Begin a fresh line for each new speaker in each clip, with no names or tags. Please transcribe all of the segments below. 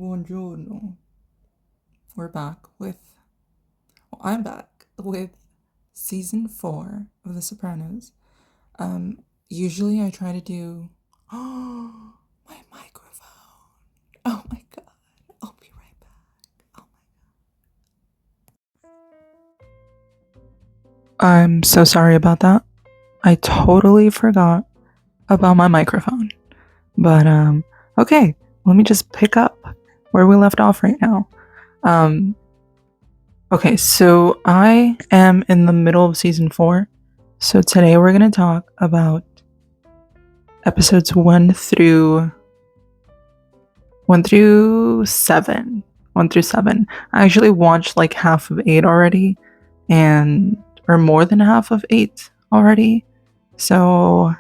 Buongiorno. We're back I'm back with season 4 of The Sopranos. Usually I try to do, oh, my microphone. Oh my god. I'll be right back. Oh I'm so sorry about that. I totally forgot about my microphone. But, okay, let me just pick up where we left off right now. Okay, so I am in the middle of season 4. So today we're going to talk about episodes 1 through 7. 1 through 7. I actually watched like half of 8 already, or more than half of 8 already. So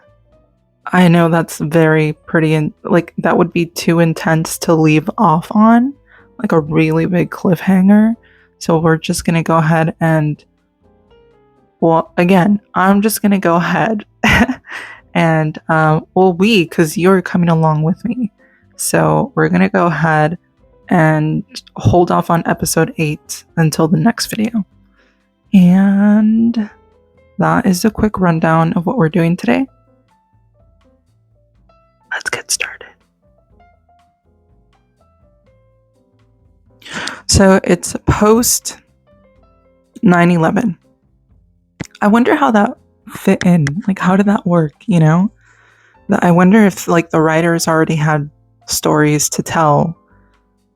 I know that's very pretty, and like that would be too intense to leave off on, like a really big cliffhanger. So we're just gonna go ahead and, well, again, I'm just gonna go ahead and, because you're coming along with me. So we're gonna go ahead and hold off on episode 8 until the next video. And that is a quick rundown of what we're doing today. Let's get started. So it's post 9/11. I wonder how that fit in. Like, how did that work, you know? I wonder if, like, the writers already had stories to tell,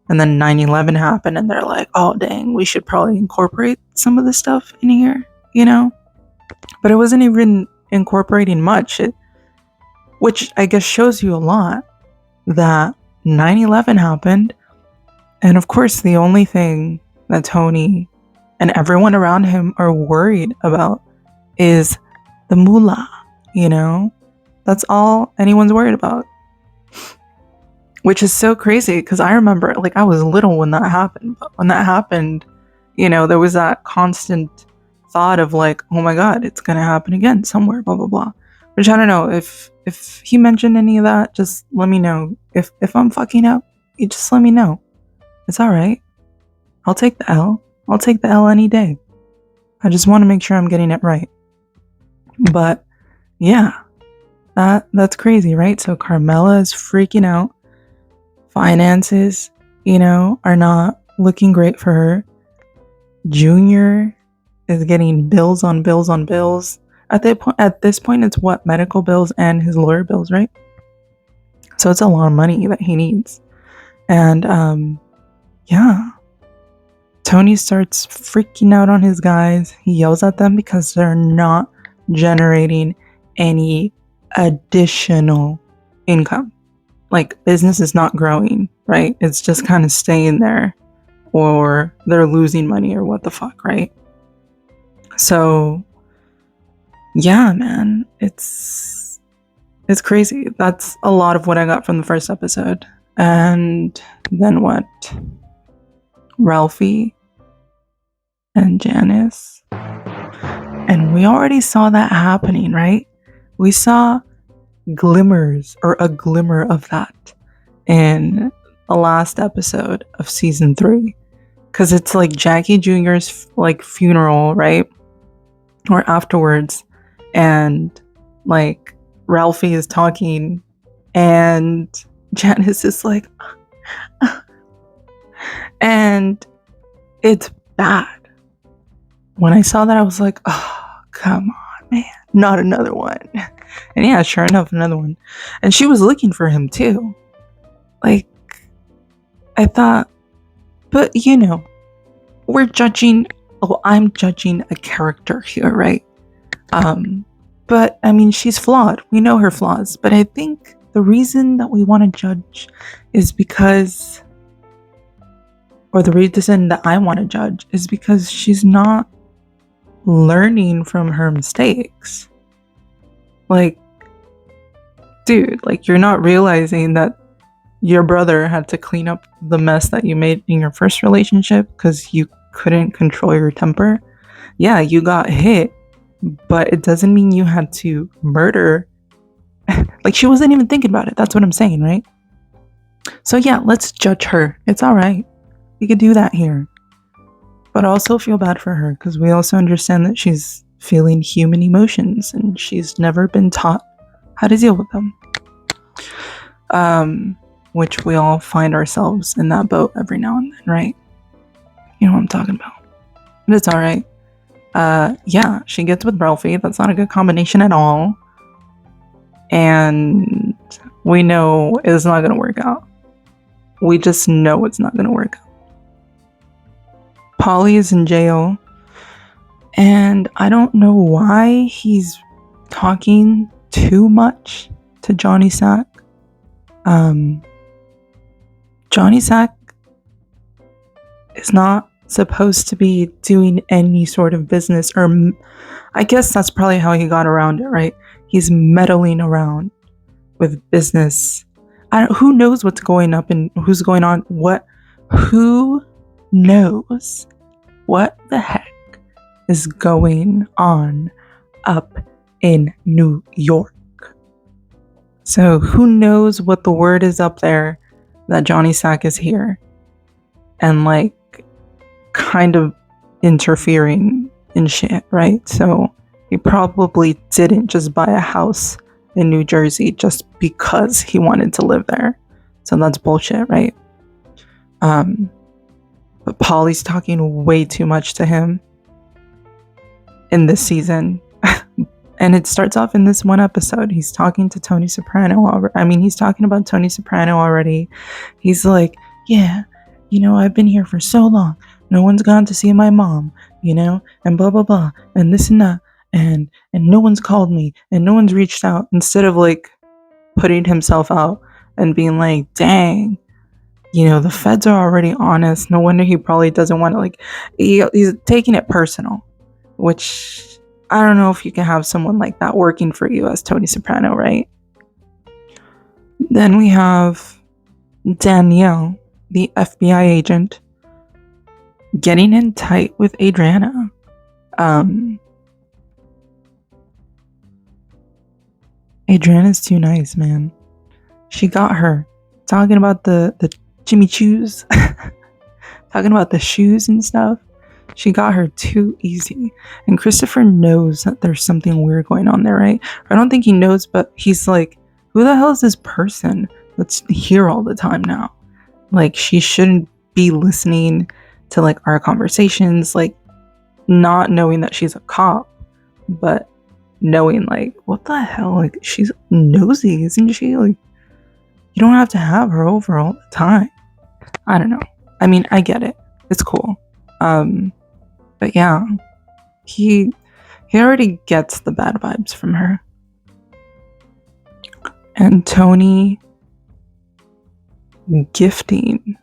and then 9/11 happened, and they're like, oh, dang, we should probably incorporate some of this stuff in here, you know? But it wasn't even incorporating much, which I guess shows you a lot, that 9/11 happened, and of course the only thing that Tony and everyone around him are worried about is the moolah, you know? That's all anyone's worried about. Which is so crazy, because I remember, like, I was little when that happened, but when that happened, you know, there was that constant thought of like, oh my god, it's gonna happen again somewhere, blah blah blah. Which I don't know, if he mentioned any of that, just let me know. If I'm fucking up, you just let me know. It's alright. I'll take the L. I'll take the L any day. I just want to make sure I'm getting it right. But yeah, that's crazy, right? So Carmela is freaking out. Finances, you know, are not looking great for her. Junior is getting bills on bills on bills. At this point, it's what, medical bills and his lawyer bills, right? So it's a lot of money that he needs. And yeah, Tony starts freaking out on his guys. He yells at them because they're not generating any additional income. Like, business is not growing, right? It's just kind of staying there, or they're losing money, or what the fuck, right? So yeah, man, it's crazy. That's a lot of what I got from the first episode. And then what? Ralphie and Janice. And we already saw that happening, right? We saw glimmers, or a glimmer of that, in the last episode of season 3. Because it's like Jackie Jr.'s like funeral, right? Or afterwards. And like Ralphie is talking, and Janice is like, and it's bad. When I saw that, I was like, oh, come on, man, not another one. And yeah, sure enough, another one. And she was looking for him too. Like, I thought, but you know, I'm judging a character here, right? But I mean, she's flawed. We know her flaws. But I think the reason that we want to judge is because, or the reason that I want to judge is because she's not learning from her mistakes. Like, dude, like, you're not realizing that your brother had to clean up the mess that you made in your first relationship because you couldn't control your temper. Yeah, you got hit, but it doesn't mean you had to murder. Like, she wasn't even thinking about it. That's what I'm saying, right? So yeah, let's judge her. It's all right. We could do that here. But also feel bad for her because we also understand that she's feeling human emotions and she's never been taught how to deal with them. Which we all find ourselves in that boat every now and then, right? You know what I'm talking about. But it's all right. Yeah, she gets with Ralphie. That's not a good combination at all. And we know it's not going to work out. We just know it's not going to work out. Polly is in jail. And I don't know why he's talking too much to Johnny Sack. Johnny Sack is not supposed to be doing any sort of business, or I guess that's probably how he got around it, right? He's meddling around with business. Who knows what's going up and who's going on? Who knows what the heck is going on up in New York? So who knows what the word is up there that Johnny Sack is here and like kind of interfering in shit, right? So he probably didn't just buy a house in New Jersey just because he wanted to live there. So that's bullshit, right? But Polly's talking way too much to him in this season. And it starts off in this one episode. He's talking to Tony Soprano. He's talking about Tony Soprano already. He's like, yeah, I've been here for so long. No one's gone to see my mom, and blah, blah, blah, and this and that. And no one's called me and no one's reached out, instead of like putting himself out and being like, dang, the feds are already on us. No wonder he probably doesn't want to, he's taking it personal, which I don't know if you can have someone like that working for you as Tony Soprano, right? Then we have Danielle, the FBI agent, getting in tight with Adriana. Adriana's too nice, man. She got her talking about the Jimmy Choos, talking about the shoes and stuff. She got her too easy. And Christopher knows that there's something weird going on there, right? I don't think he knows, but he's like, who the hell is this person that's here all the time now? Like, she shouldn't be listening to like our conversations, like not knowing that she's a cop, but knowing like, what the hell? Like, she's nosy, isn't she? Like, you don't have to have her over all the time. I don't know. I get it. It's cool. But yeah, he already gets the bad vibes from her. And Tony gifting,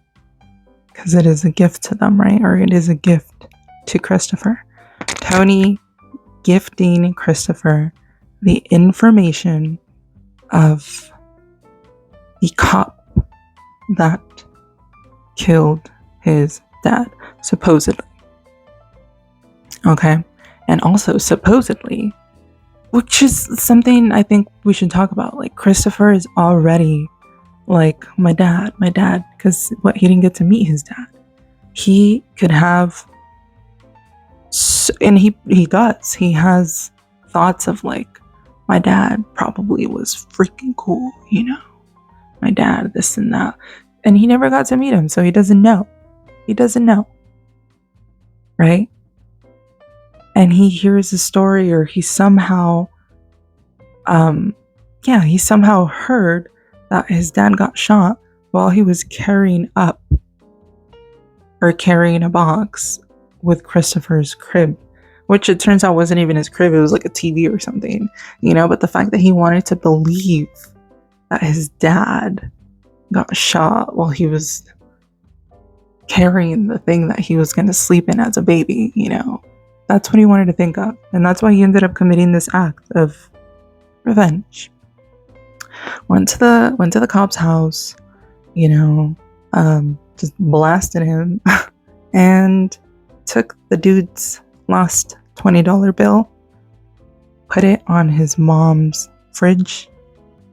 because it is a gift to them, right? Or it is a gift to Christopher. Tony gifting Christopher the information of the cop that killed his dad, supposedly. Okay? And also, supposedly, which is something I think we should talk about. Like, Christopher is already like, my dad, because he didn't get to meet his dad. He could have, and he does. He has thoughts of like, my dad probably was freaking cool, my dad, this and that. And he never got to meet him, so he doesn't know. Right? And he hears a story, or he somehow heard that his dad got shot while he was carrying a box with Christopher's crib, which it turns out wasn't even his crib. It was like a TV or something, but the fact that he wanted to believe that his dad got shot while he was carrying the thing that he was going to sleep in as a baby, that's what he wanted to think of. And that's why he ended up committing this act of revenge. Went to the cop's house, just blasted him and took the dude's last $20 bill, put it on his mom's fridge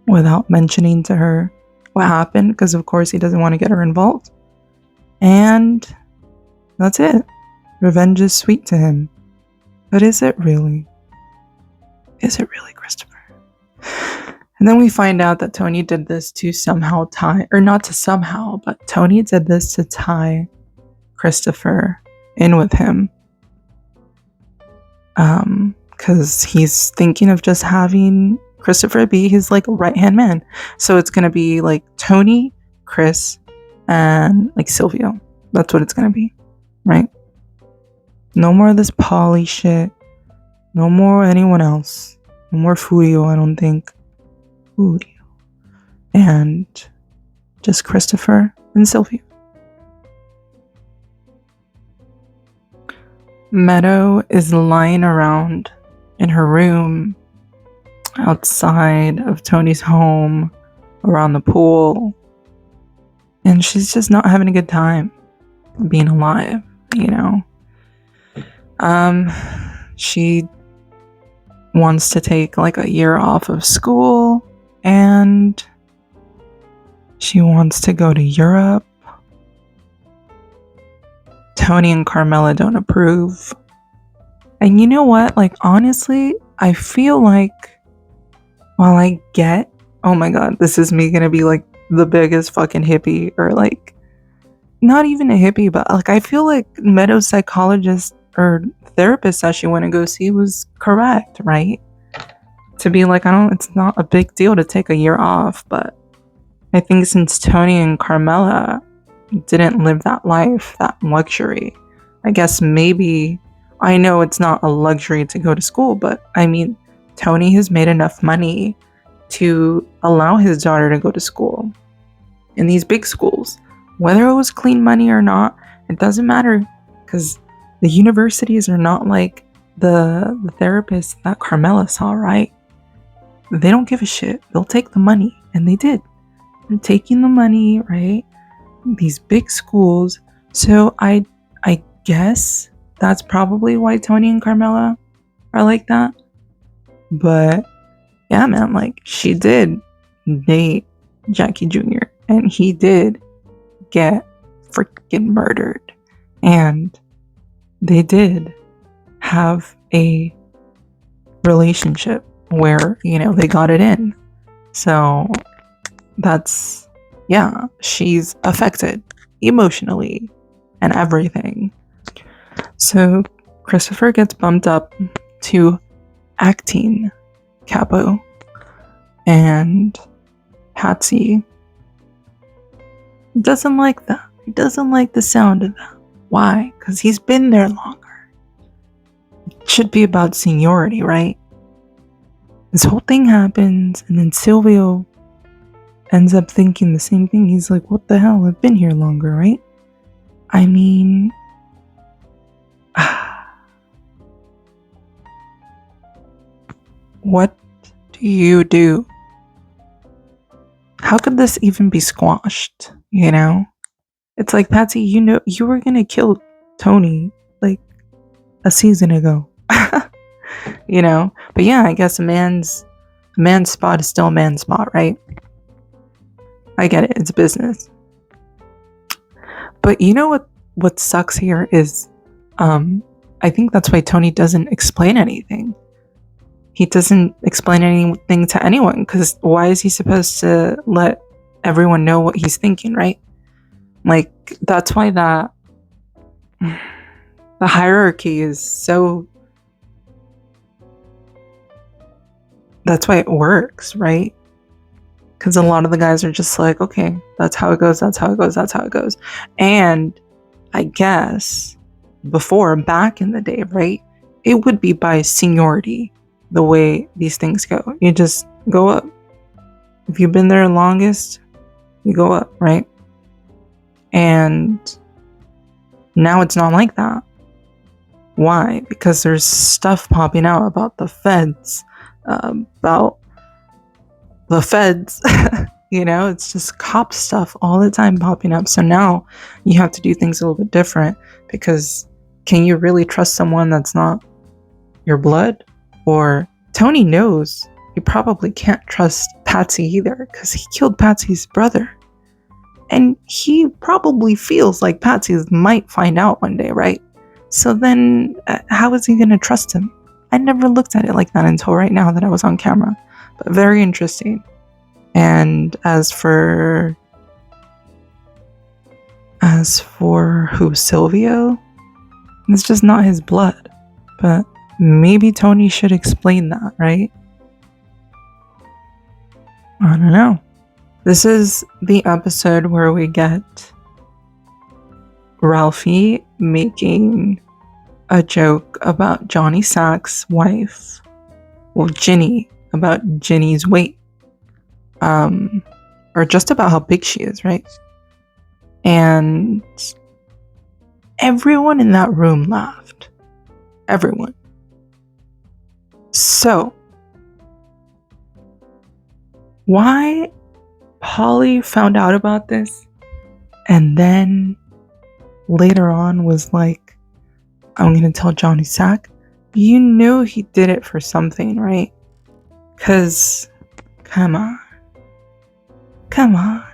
without mentioning to her what happened, because of course he doesn't want to get her involved. And that's it. Revenge is sweet to him. But is it really? Is it really, Christopher? And then we find out that Tony did this to somehow tie, or not to somehow, but Tony did this to tie Christopher in with him. Because he's thinking of just having Christopher be his like right-hand man. So it's gonna be like Tony, Chris, and like Silvio. That's what it's gonna be, right? No more of this Polly shit. No more anyone else. No more Furio, I don't think. Furio. And just Christopher and Silvio. Meadow is lying around in her room outside of Tony's home, around the pool, and she's just not having a good time being alive, you know. She wants to take like a year off of school, and she wants to go to Europe. Tony and Carmela don't approve. And you know what? Like, honestly, I feel like while I get, oh my god, this is me gonna be like the biggest fucking hippie, or like, not even a hippie, but like, I feel like Meadow's psychologist or therapist that she went to go see was correct, right? To be like, it's not a big deal to take a year off, but I think since Tony and Carmela didn't live that life, that luxury, I guess maybe, I know it's not a luxury to go to school, but I mean, Tony has made enough money to allow his daughter to go to school in these big schools. Whether it was clean money or not, it doesn't matter, because the universities are not like the therapists that Carmela saw, right? They don't give a shit. They'll take the money, and they did. They're taking the money, right? These big schools. So I guess that's probably why Tony and Carmela are like that. But yeah, man, like, she did date Jackie Jr. and he did get freaking murdered, and they did have a relationship where, you know, they got it in. So that's, yeah, she's affected emotionally and everything. So Christopher gets bumped up to acting capo, and Patsy doesn't like that. He doesn't like the sound of that. Why? Because he's been there longer. It should be about seniority, right? This whole thing happens, and then Silvio ends up thinking the same thing. He's like, what the hell? I've been here longer, right? I mean, what do you do? How could this even be squashed, you know? It's like, Patsy, you know, you were gonna kill Tony like a season ago. You know? But yeah, I guess a man's spot is still a man's spot, right? I get it, it's business. But you know what sucks here is, I think that's why Tony doesn't explain anything. He doesn't explain anything to anyone, because why is he supposed to let everyone know what he's thinking, right? Like, that's why the hierarchy is so, that's why it works, right? Because a lot of the guys are just like, okay, that's how it goes, that's how it goes, that's how it goes. And I guess before, back in the day, right, it would be by seniority, the way these things go. You just go up. If you've been there longest, you go up, right? And now it's not like that. Why? Because there's stuff popping out about the feds, you know, it's just cop stuff all the time popping up. So now you have to do things a little bit different, because can you really trust someone that's not your blood? Or Tony knows he probably can't trust Patsy either, because he killed Patsy's brother. And he probably feels like Patsy might find out one day, right? So then, how is he going to trust him? I never looked at it like that until right now that I was on camera. But very interesting. And as for who, Silvio? It's just not his blood. But maybe Tony should explain that, right? I don't know. This is the episode where we get Ralphie making a joke about Johnny Sack's wife. Well, Ginny, about Ginny's weight. Or just about how big she is, right? And everyone in that room laughed. Everyone. So, why Polly found out about this and then later on was like, I'm gonna tell Johnny Sack? You knew he did it for something, right? Because, come on.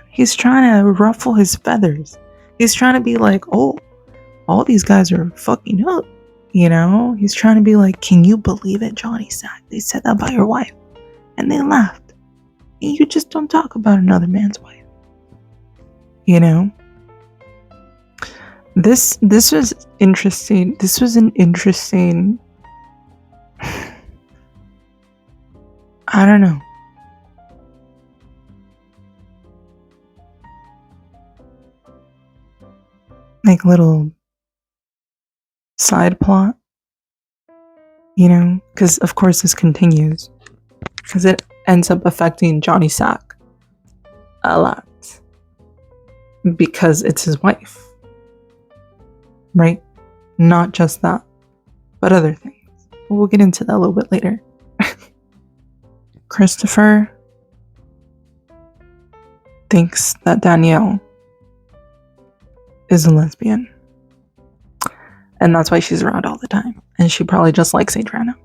He's trying to ruffle his feathers. He's trying to be like, oh, all these guys are fucking up. You know? He's trying to be like, can you believe it, Johnny Sack? They said that about your wife. And they laughed. And you just don't talk about another man's wife. You know? This was interesting. This was an interesting... I don't know. Like little side plot, you know, because of course this continues, because it ends up affecting Johnny Sack a lot, because it's his wife, right? Not just that, but other things. We'll get into that a little bit later. Christopher thinks that Danielle is a lesbian. And that's why she's around all the time. And she probably just likes Adriana.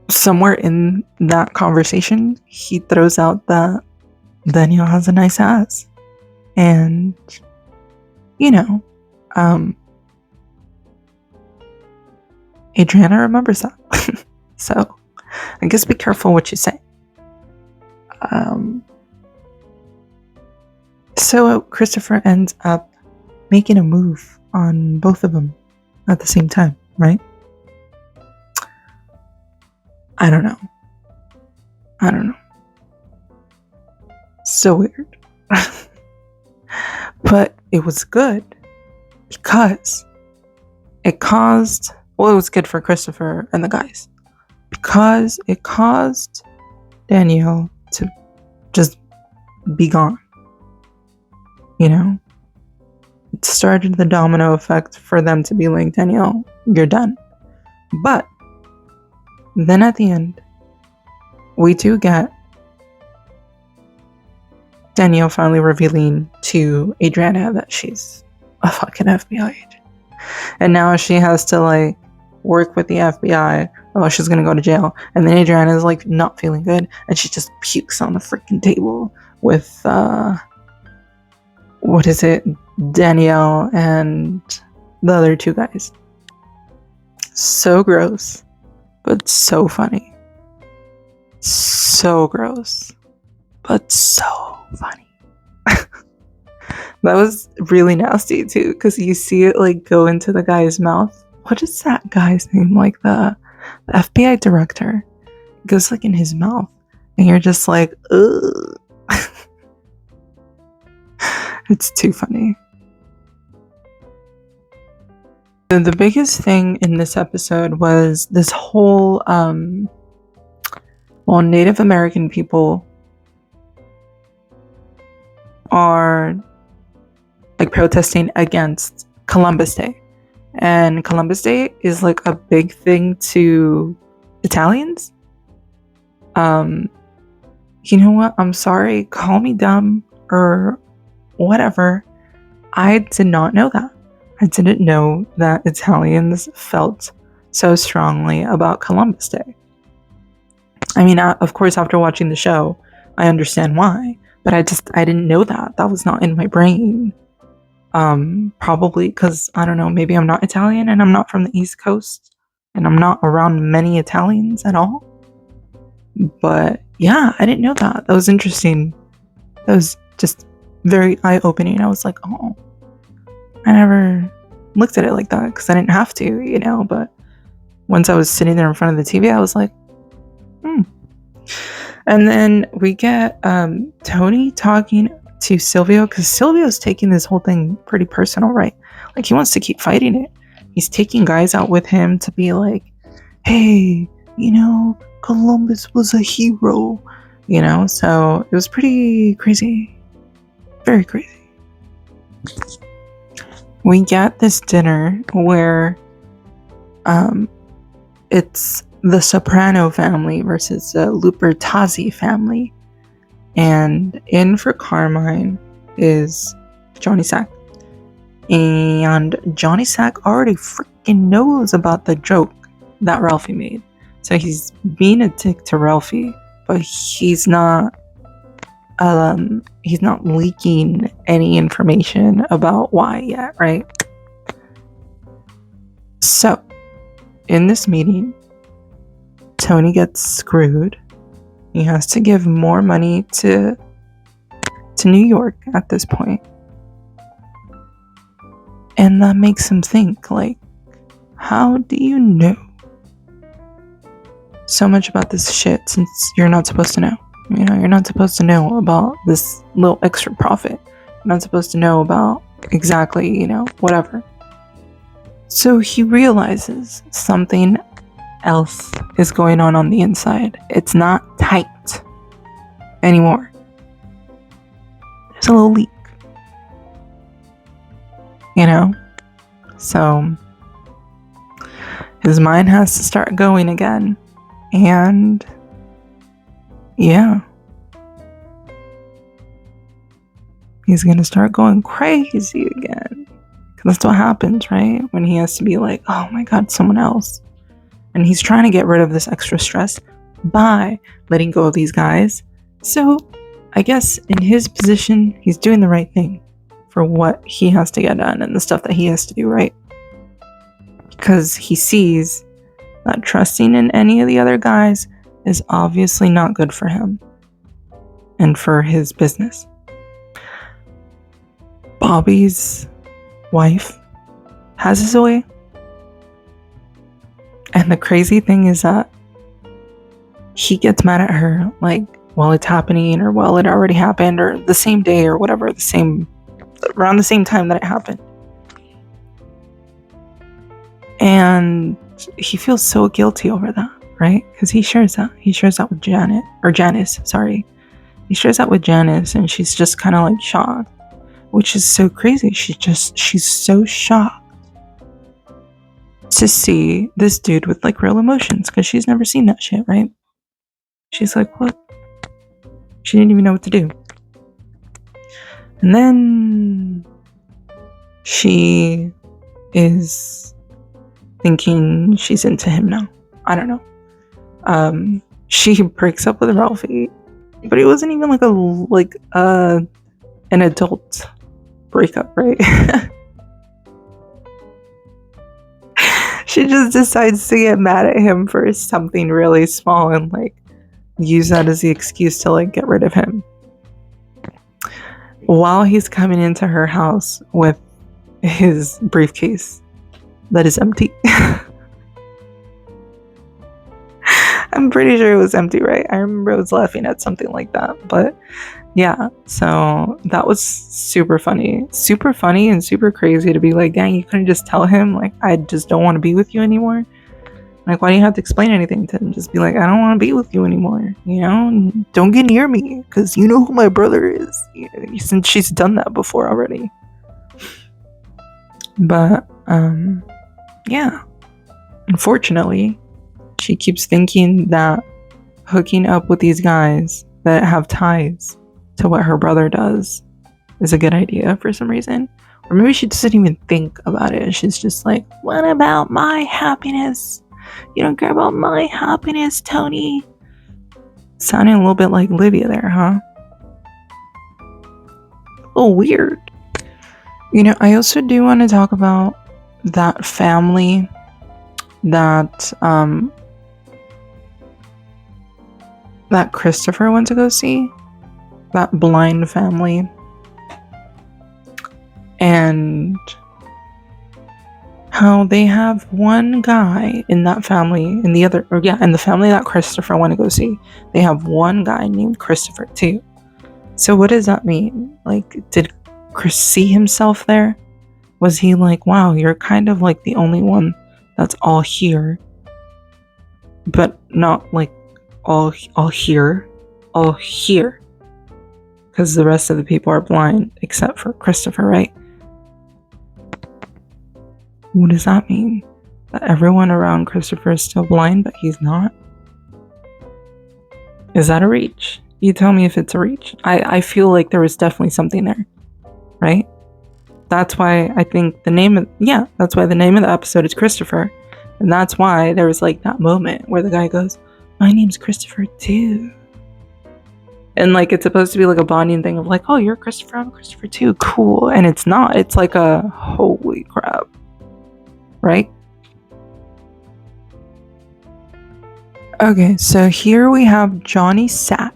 Somewhere in that conversation, he throws out that Danielle has a nice ass. And, you know, Adriana remembers that. So, I guess be careful what you say. So Christopher ends up making a move on both of them at the same time, right? I don't know. So weird. But it was good because it caused... Well, it was good for Christopher and the guys because it caused Danielle to just be gone. You know? It started the domino effect for them to be like, Danielle, you're done. But then at the end, we do get Danielle finally revealing to Adriana that she's a fucking FBI agent. And now she has to like work with the FBI. Oh, she's gonna go to jail. And then Adriana is like not feeling good and she just pukes on the freaking table with what is it? Danielle and the other two guys. So gross, but so funny. So gross, but so funny. That was really nasty too, because you see it like go into the guy's mouth. What is that guy's name? Like the FBI director. It goes like in his mouth, and you're just like, ugh. It's too funny. The biggest thing in this episode was this whole, Native American people are like protesting against Columbus Day. And Columbus Day is like a big thing to Italians. You know what? I'm sorry. Call me dumb or whatever. I did not know that. I didn't know that Italians felt so strongly about Columbus Day. I mean, of course, after watching the show, I understand why, but I didn't know that. That was not in my brain. Probably because, I don't know, maybe I'm not Italian and I'm not from the East Coast and I'm not around many Italians at all. But yeah, I didn't know that. That was interesting. That was just very eye-opening. I was like, oh, I never looked at it like that because I didn't have to, but once I was sitting there in front of the TV, I was like, And then we get Tony talking to Silvio, because Silvio's taking this whole thing pretty personal, right? Like, he wants to keep fighting it. He's taking guys out with him to be like, hey, Columbus was a hero, so it was pretty crazy. Very crazy. We get this dinner where it's the Soprano family versus the Lupertazzi family. And in for Carmine is Johnny Sack. And Johnny Sack already freaking knows about the joke that Ralphie made. So he's being a dick to Ralphie, but he's not leaking any information about why yet, right? So, in this meeting, Tony gets screwed. He has to give more money to New York at this point. And that makes him think, like, how do you know so much about this shit since you're not supposed to know? You're not supposed to know about this little extra profit. You're not supposed to know about exactly, whatever. So he realizes something else is going on the inside. It's not tight anymore. There's a little leak. So his mind has to start going again. And yeah, he's gonna start going crazy again. Because that's what happens, right? When he has to be like, oh my god, someone else. And he's trying to get rid of this extra stress by letting go of these guys. So I guess in his position, he's doing the right thing for what he has to get done and the stuff that he has to do, right? Because he sees that trusting in any of the other guys is obviously not good for him and for his business. Bobby's wife has his way. And the crazy thing is that he gets mad at her, like, while it's happening, or while it already happened, or the same day, or whatever, around the same time that it happened. And he feels so guilty over that, right? Because he shares that with Janice, sorry. He shares that with Janice, and she's just kind of like shocked, which is so crazy. She's so shocked to see this dude with like real emotions, because she's never seen that shit, right? She's like, what? She didn't even know what to do. And then she is thinking she's into him now. I don't know. She breaks up with Ralphie, but it wasn't even like an adult breakup, right? She just decides to get mad at him for something really small and like use that as the excuse to like get rid of him. While he's coming into her house with his briefcase that is empty. I'm pretty sure it was empty, right? I remember I was laughing at something like that. But yeah, so that was super funny and super crazy to be like, dang, you couldn't just tell him, like, I just don't want to be with you anymore. Like, why do you have to explain anything to him? Just be like, I don't want to be with you anymore. Don't get near me, because you know who my brother is. Since she's done that before already. But yeah, unfortunately, she keeps thinking that hooking up with these guys that have ties to what her brother does is a good idea for some reason. Or maybe she doesn't even think about it. She's just like, what about my happiness? You don't care about my happiness, Tony. Sounding a little bit like Livia there, huh? A little weird. I also do want to talk about that family that that Christopher went to go see. That blind family. And how they have one guy in that family, in the family that Christopher went to go see, they have one guy named Christopher too. So what does that mean? Like, did Chris see himself there? Was he like, wow, you're kind of like the only one that's all here, but not like all here, because the rest of the people are blind except for Christopher, right? What does that mean? That everyone around Christopher is still blind, but he's not? Is that a reach? You tell me if it's a reach. I feel like there was definitely something there, right? That's why I think that's why the name of the episode is Christopher. And that's why there was like that moment where the guy goes, my name's Christopher too. And like, it's supposed to be like a bonding thing of like, oh, you're Christopher, I'm Christopher too, cool. And it's not. It's like a holy crap. Right? Okay, so here we have Johnny Sack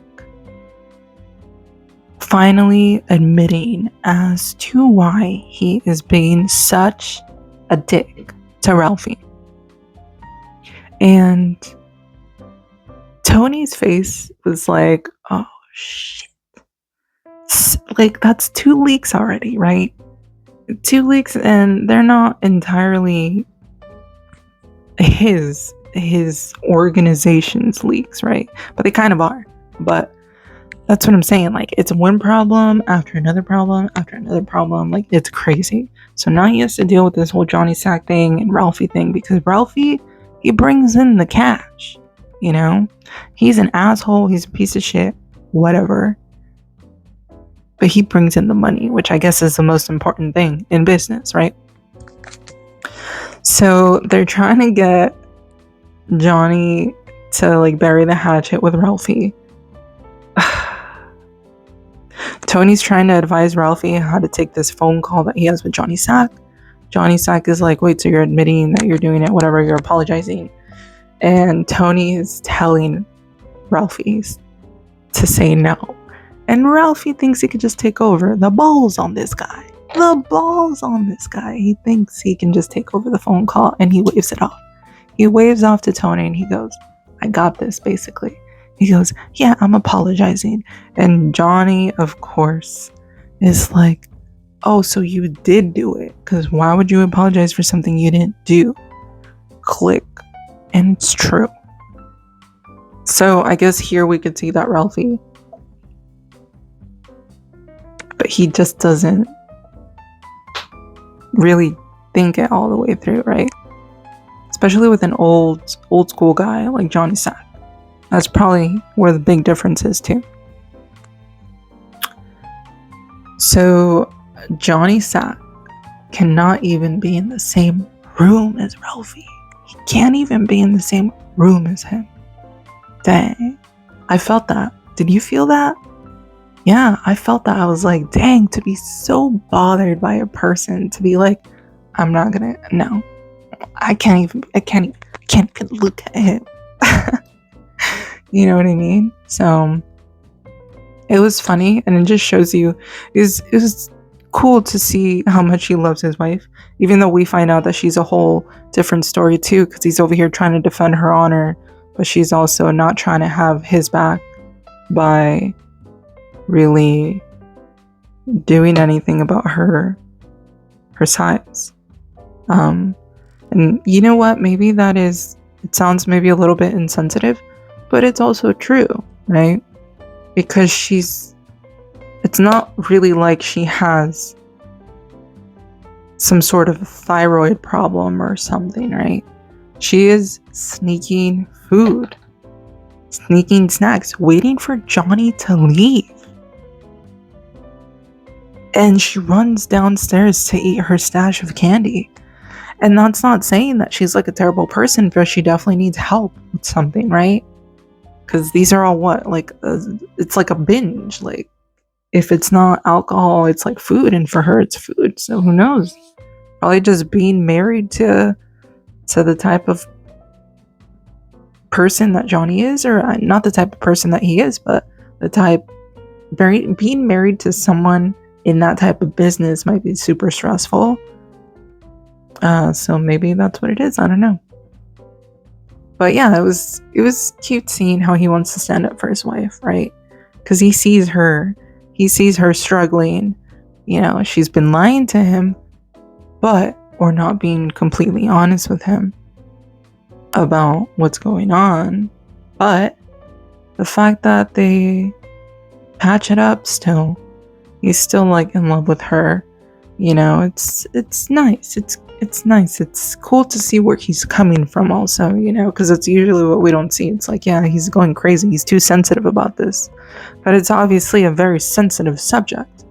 finally admitting as to why he is being such a dick to Ralphie. And Tony's face was like, oh shit. Like, that's 2 leaks already, right? 2 leaks, and they're not entirely his organization's leaks, right? But they kind of are. But that's what I'm saying. Like, it's one problem after another problem after another problem. Like, it's crazy. So now he has to deal with this whole Johnny Sack thing and Ralphie thing, because Ralphie, he brings in the cash, He's an asshole, he's a piece of shit, whatever. But he brings in the money, which I guess is the most important thing in business, right? So they're trying to get Johnny to like bury the hatchet with Ralphie. Tony's trying to advise Ralphie how to take this phone call that he has with Johnny Sack. Johnny Sack is like, wait, so you're admitting that you're doing it, whatever, you're apologizing. And Tony is telling Ralphie to say no. And Ralphie thinks he could just take over. The balls on this guy. He thinks he can just take over the phone call, and he waves it off. He waves off to Tony and he goes, I got this, basically. He goes, yeah, I'm apologizing. And Johnny, of course, is like, oh, so you did do it. Because why would you apologize for something you didn't do? Click. And it's true. So I guess here we could see that Ralphie, but he just doesn't really think it all the way through, right? Especially with an old school guy like Johnny Sack. That's probably where the big difference is too. So Johnny Sack cannot even be in the same room as Ralphie. He can't even be in the same room as him. Dang. I felt that. Did you feel that? Yeah, I felt that. I was like, dang, to be so bothered by a person, to be like, no. I can't look at him. You know what I mean? So it was funny, and it just shows you, it was cool to see how much he loves his wife, even though we find out that she's a whole different story too, because he's over here trying to defend her honor, but she's also not trying to have his back by really doing anything about her size. And you know what? Maybe it sounds maybe a little bit insensitive, but it's also true, right? Because it's not really like she has some sort of thyroid problem or something, right? She is sneaking food, sneaking snacks, waiting for Johnny to leave. And she runs downstairs to eat her stash of candy. And that's not saying that she's like a terrible person, but she definitely needs help with something, right? Because these are all what? Like, it's like a binge. Like, if it's not alcohol, it's like food. And for her, it's food. So who knows? Probably just being married to the type of person that Johnny is, or not the type of person that he is, but the type being married to someone in that type of business might be super stressful. So maybe that's what it is. I don't know. But yeah, it was cute seeing how he wants to stand up for his wife, right? Because he sees her struggling. You know, she's been lying to him, or not being completely honest with him about what's going on. But the fact that they patch it up still, he's still like in love with her. You know, it's nice. It's nice. It's cool to see where he's coming from also, you know, because it's usually what we don't see. It's like, yeah, he's going crazy. He's too sensitive about this. But it's obviously a very sensitive subject,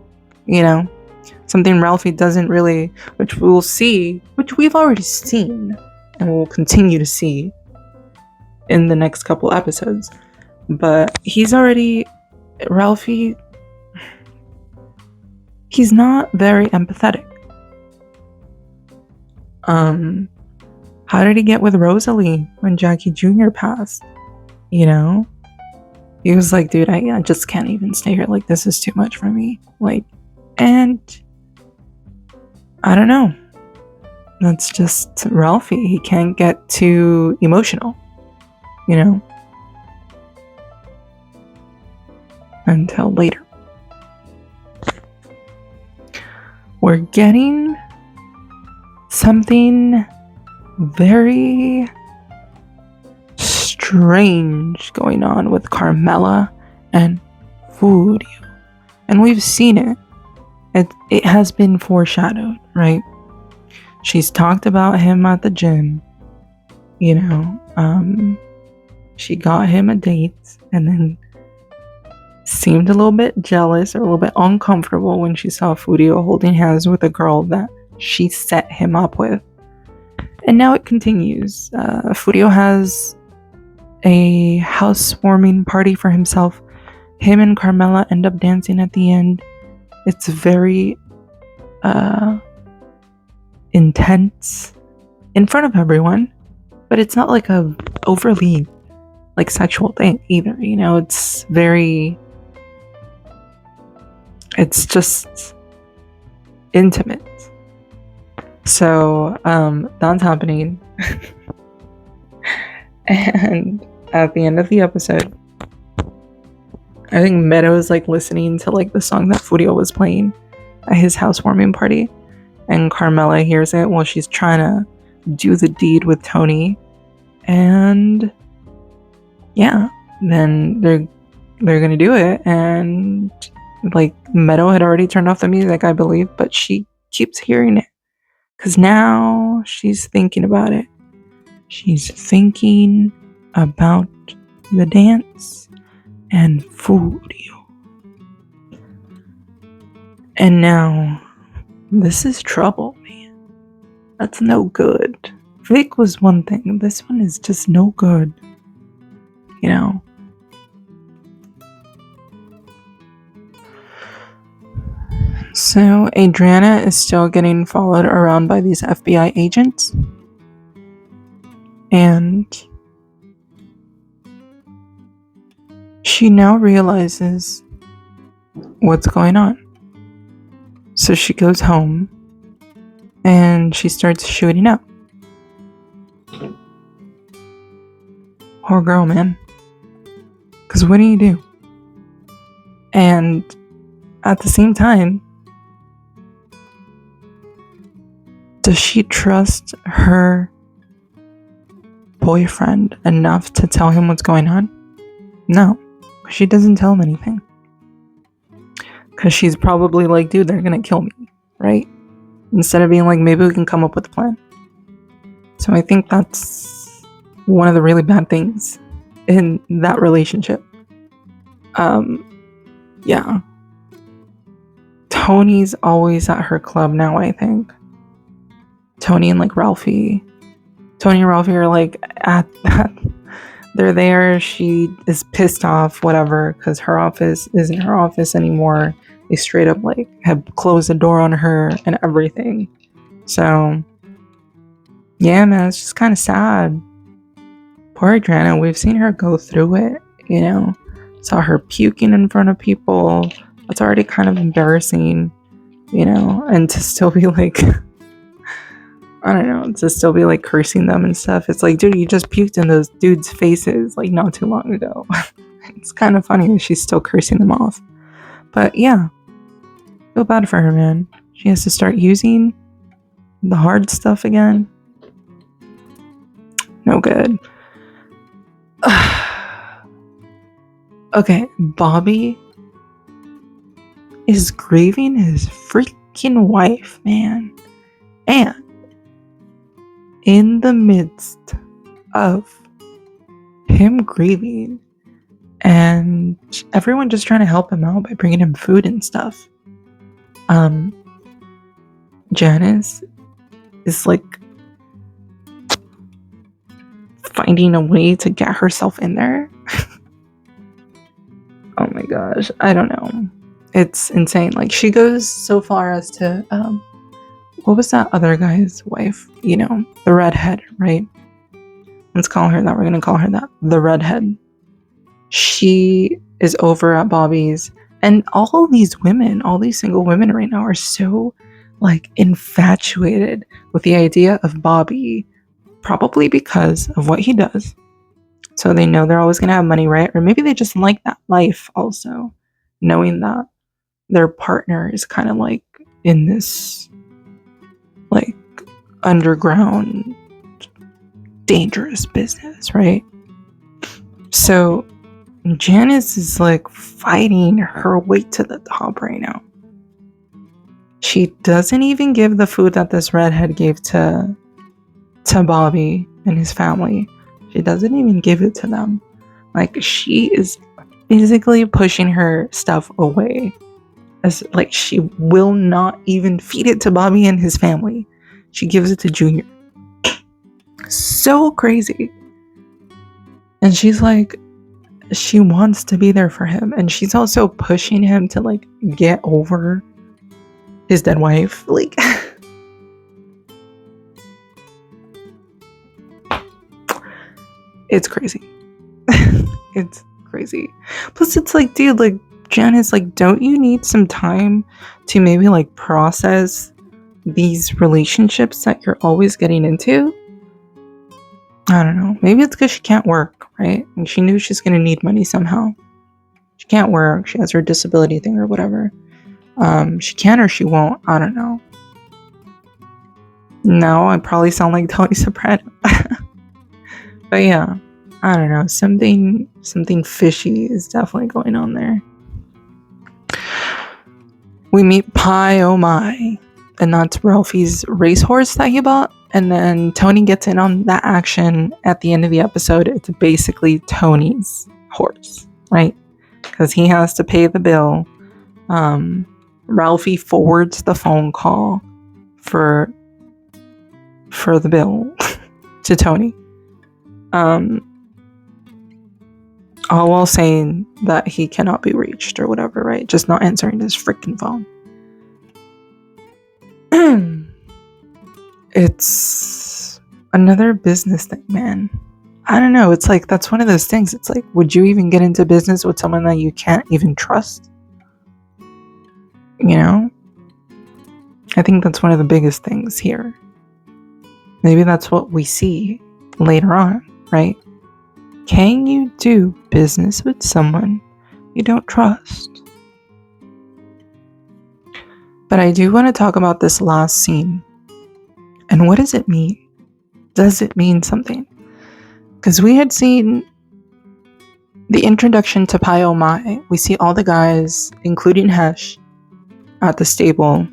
you know, something Ralphie doesn't really, which we'll see, which we've already seen and we'll continue to see in the next couple episodes. But Ralphie, he's not very empathetic. How did he get with Rosalie when Jackie Jr. passed? You know? He was like, dude, I just can't even stay here. Like, this is too much for me. Like, and I don't know. That's just Ralphie. He can't get too emotional, you know? Until later. We're getting something very strange going on with Carmela and Furio. And we've seen it. It has been foreshadowed, right? She's talked about him at the gym. You know, she got him a date and then seemed a little bit jealous or a little bit uncomfortable when she saw Furio holding hands with a girl that she set him up with. And now it continues. Furio has a housewarming party for himself. Him and Carmela end up dancing at the end. It's very intense in front of everyone, but it's not like a overly like sexual thing either, you know. It's just intimate. So that's happening. And at the end of the episode, I think Meadow is like listening to like the song that Furio was playing at his housewarming party, and Carmela hears it while she's trying to do the deed with Tony. And yeah, then they're gonna do it, and like Meadow had already turned off the music, I believe, but she keeps hearing it because now she's thinking about it. She's thinking about the dance and Furio. And now this is trouble, man. That's no good. Vic was one thing. This one is just no good. You know? So Adriana is still getting followed around by these FBI agents. And she now realizes what's going on. So she goes home and she starts shooting up. Poor girl, man. Because what do you do? And at the same time, does she trust her boyfriend enough to tell him what's going on? No, she doesn't tell him anything. Because she's probably like, dude, they're gonna kill me, right? Instead of being like, maybe we can come up with a plan. So I think that's one of the really bad things in that relationship. Yeah. Tony's always at her club now, I think. Tony and like Ralphie. Tony and Ralphie are like at they're there. She is pissed off, whatever, because her office isn't her office anymore. They straight up like have closed the door on her and everything. So yeah, man, it's just kind of sad. Poor Adriana, we've seen her go through it, you know. Saw her puking in front of people. That's already kind of embarrassing, you know, and to still be like, I don't know, to still be like cursing them and stuff. It's like, dude, you just puked in those dudes' faces like not too long ago. It's kind of funny that she's still cursing them off. But yeah, feel bad for her, man. She has to start using the hard stuff again. No good. Okay, Bobby is grieving his freaking wife, man. And in the midst of him grieving and everyone just trying to help him out by bringing him food and stuff, Janice is like finding a way to get herself in there. Oh my gosh, I don't know. It's insane. Like, she goes so far as to, what was that other guy's wife? You know, the redhead, right? Let's call her that. We're going to call her that. The redhead. She is over at Bobby's. And all these women, all these single women right now are so, like, infatuated with the idea of Bobby. Probably because of what he does. So they know they're always going to have money, right? Or maybe they just like that life also. Knowing that their partner is kind of like in this like underground dangerous business, right? So Janice is like fighting her way to the top right now. She doesn't even give the food that this redhead gave to Bobby and his family. She doesn't even give it to them. Like, she is physically pushing her stuff away. As like, she will not even feed it to Bobby and his family. She gives it to Junior. So crazy. And she's like, she wants to be there for him. And she's also pushing him to like get over his dead wife. Like, it's crazy. It's crazy. Plus, it's like, dude, like, Janice, like, don't you need some time to maybe like process these relationships that you're always getting into? I don't know. Maybe it's because she can't work, right? And she knew she's gonna need money somehow. She can't work. She has her disability thing or whatever. She can or she won't. I don't know. No, I probably sound like Tony Soprano. But yeah, I don't know. Something fishy is definitely going on there. We meet Pie Oh My, and that's Ralphie's racehorse that he bought. And then Tony gets in on that action at the end of the episode. It's basically Tony's horse, right? Because he has to pay the bill. Ralphie forwards the phone call for the bill to Tony. All while saying that he cannot be reached or whatever, right? Just not answering his freaking phone. It's another business thing, man. I don't know. It's like, that's one of those things. It's like, would you even get into business with someone that you can't even trust? You know? I think that's one of the biggest things here. Maybe that's what we see later on, right? Can you do business with someone you don't trust? But I do want to talk about this last scene. And what does it mean? Does it mean something? Because we had seen the introduction to Pie Oh My. We see all the guys, including Hesh, at the stable.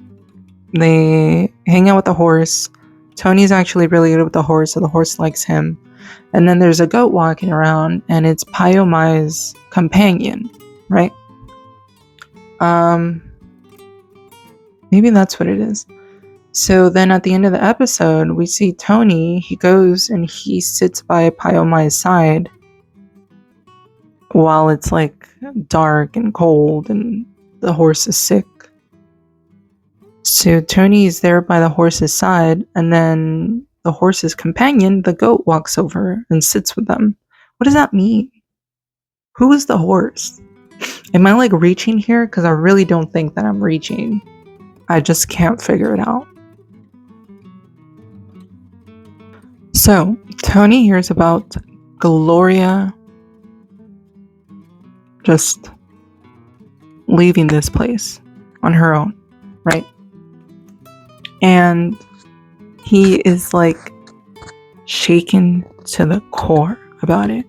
They hang out with the horse. Tony's actually really good with the horse, so the horse likes him. And then there's a goat walking around, and it's Pie Oh My's companion, right? Maybe that's what it is. So then at the end of the episode, we see Tony. He goes and he sits by Pie Oh My's side, while it's like dark and cold and the horse is sick. So Tony is there by the horse's side, and then the horse's companion, the goat, walks over and sits with them. What does that mean? Who is the horse? Am I like reaching here? Because I really don't think that I'm reaching. I just can't figure it out. So Tony hears about Gloria just leaving this place on her own, right? And he is like shaken to the core about it.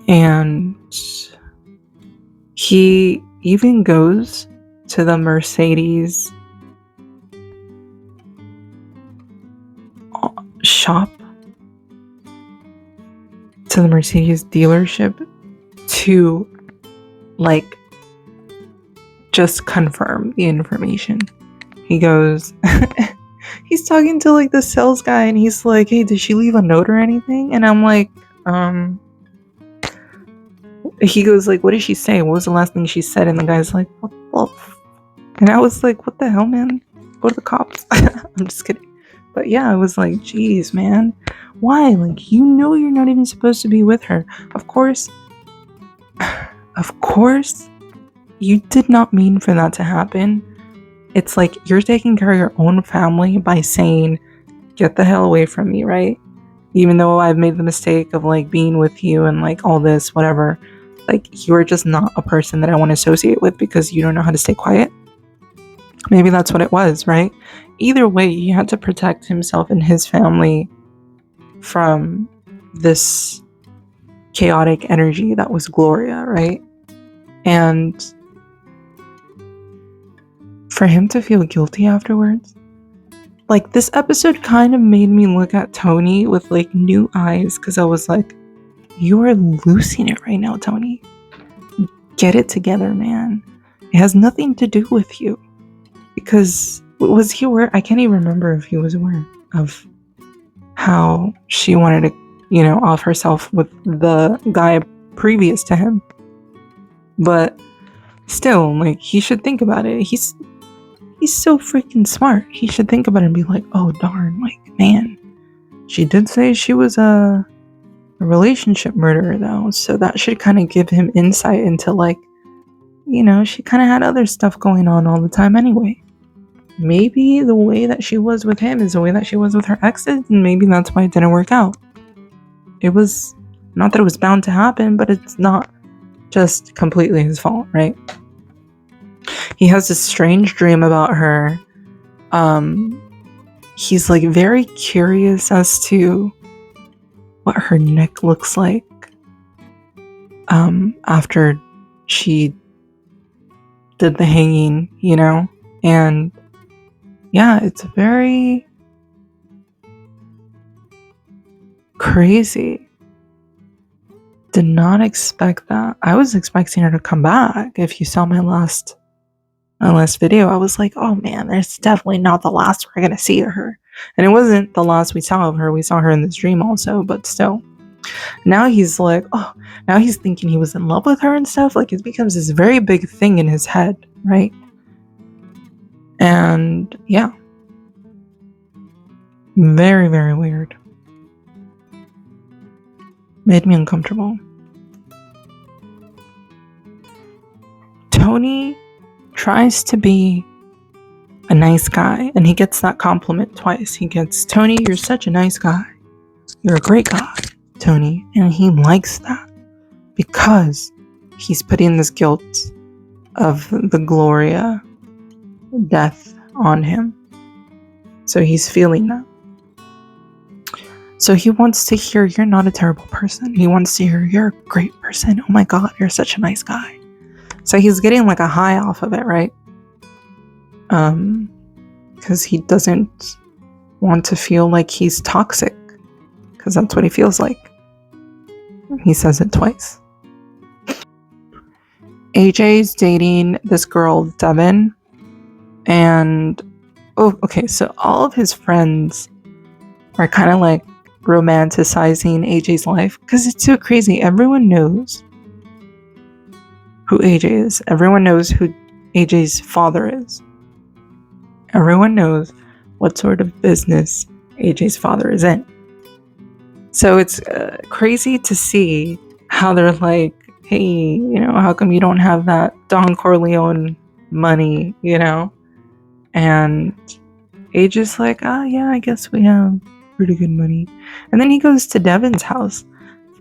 And he even goes to the Mercedes shop, to the Mercedes dealership, to like just confirm the information. He goes, he's talking to like the sales guy, and he's like, hey, did she leave a note or anything? And I'm like, he goes like, what did she say? What was the last thing she said? And the guy's like, what the and I was like, what the hell, man? Go to the cops. I'm just kidding. But yeah, I was like, geez, man. Why? Like, you know you're not even supposed to be with her. Of course, you did not mean for that to happen. It's like you're taking care of your own family by saying, get the hell away from me, right? Even though I've made the mistake of like being with you and like all this, whatever. Like, you're just not a person that I want to associate with because you don't know how to stay quiet. Maybe that's what it was, right? Either way, he had to protect himself and his family from this chaotic energy that was Gloria, right? And for him to feel guilty afterwards, like, this episode kind of made me look at Tony with like new eyes, because I was like, you are losing it right now, Tony. Get it together, man. It has nothing to do with you. Because was he aware? I can't even remember if he was aware of how she wanted to, off herself with the guy previous to him. But still, like, he should think about it. He's so freaking smart. He should think about it and be like, oh darn, like, man, she did say she was a relationship murderer though, so that should kind of give him insight into like, she kind of had other stuff going on all the time anyway. Maybe the way that she was with him is the way that she was with her exes, and maybe that's why it didn't work out. It was not that it was bound to happen, but it's not just completely his fault, right? He has this strange dream about her. He's like very curious as to what her neck looks like after she did the hanging, and yeah, it's very crazy. Did not expect that. I was expecting her to come back. If you saw my last video, I was like, oh man, there's definitely not the last we're gonna see of her. And it wasn't the last we saw of her. We saw her in this dream also, but still. Now he's like, now he's thinking he was in love with her and stuff. Like, it becomes this very big thing in his head, right? And yeah. Very, very weird. Made me uncomfortable. Tony tries to be a nice guy, and he gets that compliment twice. He gets, Tony, you're such a nice guy. You're a great guy, Tony. And he likes that because he's putting this guilt of the Gloria death on him. So he's feeling that. So he wants to hear, you're not a terrible person. He wants to hear, you're a great person. Oh my God, you're such a nice guy. So he's getting like a high off of it, right? Because he doesn't want to feel like he's toxic. Because that's what he feels like. He says it twice. AJ's dating this girl, Devin. And, so all of his friends are kind of like romanticizing AJ's life, because it's so crazy. Everyone knows who AJ is. Everyone knows who AJ's father is. Everyone knows what sort of business AJ's father is in. So it's crazy to see how they're like, hey, how come you don't have that Don Corleone money, And AJ's like, oh yeah, I guess we have pretty good money. And then he goes to Devin's house.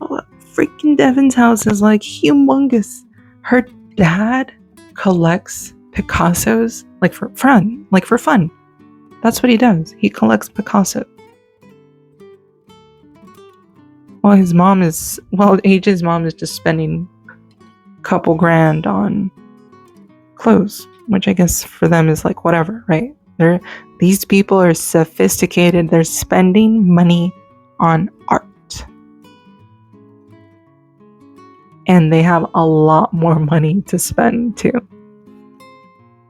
Oh, freaking Devin's house is like humongous. Her dad collects Picassos for fun. That's what he does. He collects Picasso. While AJ's mom is just spending a couple grand on clothes, which I guess for them is like whatever, right? These people are sophisticated. They're spending money on art. And they have a lot more money to spend too.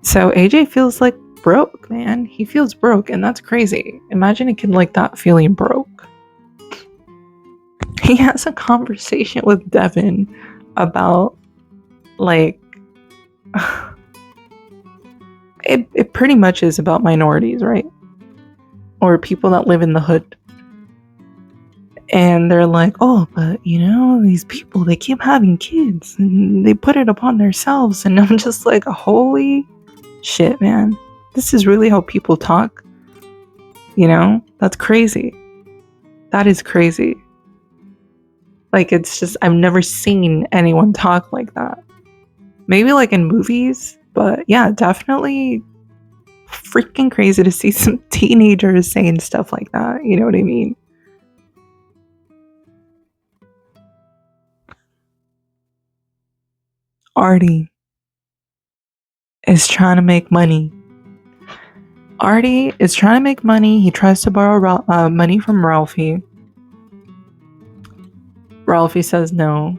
So AJ feels like broke, man. He feels broke, and that's crazy. Imagine a kid like that feeling broke. He has a conversation with Devin about it pretty much is about minorities, right? Or people that live in the hood. And they're like, oh, but these people, they keep having kids and they put it upon themselves. And I'm just like, holy shit, man. This is really how people talk. That's crazy. That is crazy. It's just, I've never seen anyone talk like that. Maybe in movies, but yeah, definitely freaking crazy to see some teenagers saying stuff like that. You know what I mean? Artie is trying to make money. He tries to borrow money from Ralphie. Ralphie says no,